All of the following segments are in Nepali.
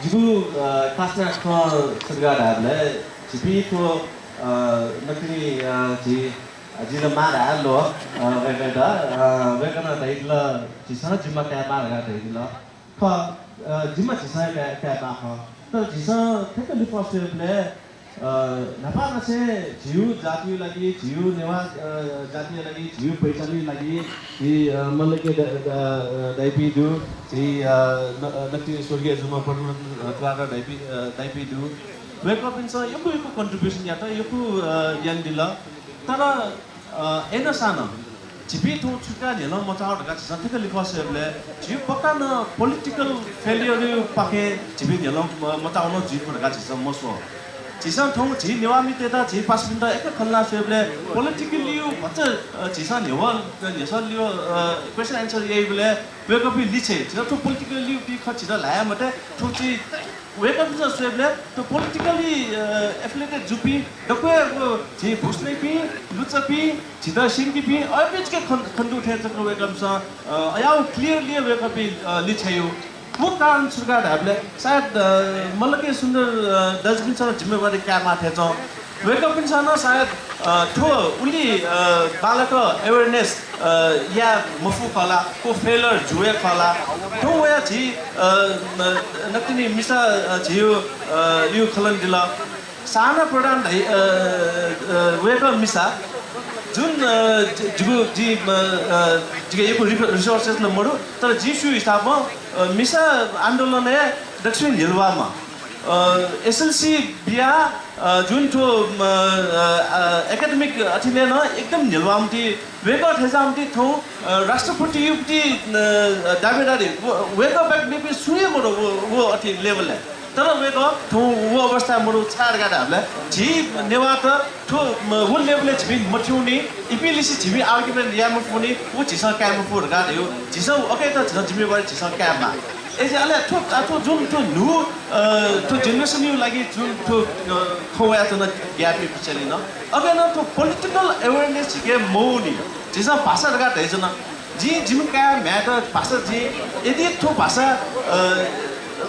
지구 카스나 서가다래 지비토 너희 지 지는 말아로 왜가다 왜가나 다이라 지사 지마 까마가 다이라 파 지마 지사 까마 또 지사 테크닉 프로세스에 Napa nase jiu jati lagi jiu newa jati lagi jiu pecali lagi di malake daipi du di nanti surga zuma perlu keluar daipi du mereka pinsa yoku contribution ya ta yoku yang dila tara ena sana jibi tu juga ni lah macam orang kata sangat kali kuasa bela jiu pakai na political failure pakai jibi ni lah macam orang jiu orang kata semua 지선 통 지내와미 때다 지 파스빈다 एक खल्ला सेबले politically बच्चा जिसन नेवा नेसन लियो क्वेश्चन आंसर यही बोले वेकअप भी लिचे जिस तो politically भी खर्च जिस लाया मटे तो जी वेकअप जिस सेबले तो politically affiliated जुपी डॉक्टर जी बुस्ने भी लुच्चा भी जिदा शिंगी भी और भी इसके खंडू थे तो वेकअप सा यार clearly वेकअप भी लिचे यो वो कारण सरकार आपले शायद मतलब के सुंदर डस्टबिन सारा जिम्मेवारी क्या माथे जो वेकअप इंसान शायद थो उली बालक अवेयरनेस या मफू खाला को फेलर जुए खाला तो वो या जी नक्तिनी मिसा जियो यू खलन दिला साना प्रधान वेकअप मिसा जुन जुगु जी जिगे यो रिसोर्सेस न मरु तर जिसु हिसाबमा मिसा आन्दोलन है दक्षिण हिलवामा एसएलसी बिया जुन ठो एकाडेमिक अथिले न एकदम हिलवामटी वेगा ठेजामटी थौ राष्ट्रपति युक्ति दावेदारी वेगा बैक नेपि सुये मरो वो अथि लेभल है तर वेगा थौ वो अवस्था मरो छाड गाडाहरुले जी नेवा त ठो वो लेभल छिबि मठ्युनी इपिलिसी छिबि आर्गुमेन्ट यामु फुनी वो छिसा क्यामु फुर गाड्यो छिसा ओके त जिम्मेवारी छिसा क्याममा एजे अले ठो जुन ठो नु ठो जेनेरेसन यु लागि जुन ठो खोया त न ग्यापि पिछली न अबे न ठो पोलिटिकल अवेयरनेस के मौनी छिसा भाषा गाड हेजन जी जिम का म्याटर भाषा जी यदि ठो भाषा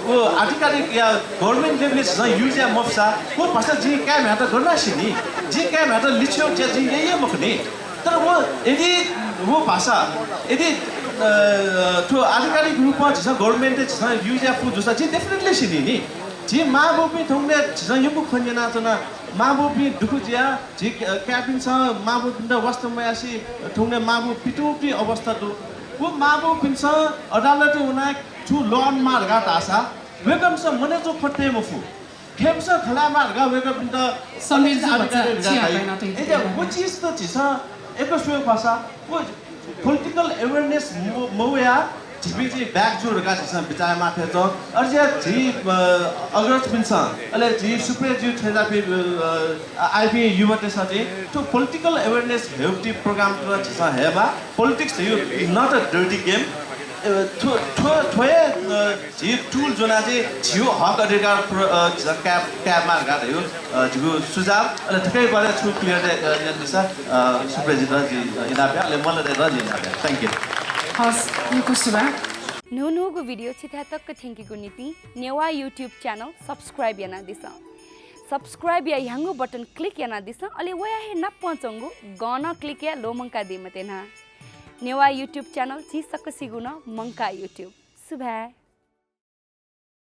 वो आधिकारिक या गभर्नमेन्ट लेभलले छ युज या मफसा वो भाषा जी क्या म्याटर गर्न सिनी जी क्या म्याटर लिच्यो जी यही मखनी तर वो यदि वो भाषा यदि तो आधिकारिक रूपमा छ गभर्नमेन्टले छ युज या फुड जसा जी डेफिनेटली सिनी नि जी माबोपी थौले छ यो खन्यना तना माबोपी दुखुजिया जी क्याबिन छ माबोपिन्द वास्तवमा यासी थौले माबो पिटुपी अवस्था दु वो माबोपिन छ अदालत हुना छु लॉन मार्गा तासा वेकम स मने जो खट्टे मफु खेमस खला मार्गा वेकम द समीर जी बच्चा एजा वो चीज त छ एक सुयो भाषा वो पोलिटिकल अवेयरनेस मोया जिबीजी बैक जो रगा छ बिचाय माथे छ अर्जे जी अग्रज पिन्छ अले जी सुप्रे जी थेजा पि आईपी युवते छ जी तो पोलिटिकल अवेयरनेस हेल्थी प्रोग्राम छ हेबा पॉलिटिक्स यु नॉट अ डर्टी गेम थोए जी टूल जोना चाहिँ जियो हक अधिकार क्याब मार्गा यो जिगु सुझाव अले ठकै बारे छु क्लियर दिसा सुप्रेजित जी इनाबे अले मलाई रजि थ्यांक यू हस यो कुसुबा नुनुगु भिडियो छिथातक थ्यांकीको नीति नेवा यूट्यूब चैनल सब्सक्राइब याना दिसा सब्सक्राइब या यंगु बटन क्लिक याना दिसा अले वया हे न पहुंचंगु गाना क्लिक या लोमंका देमतेना नेवा यूट्यूब चैनल ची सकसिगुना मंका यूट्यूब सुबह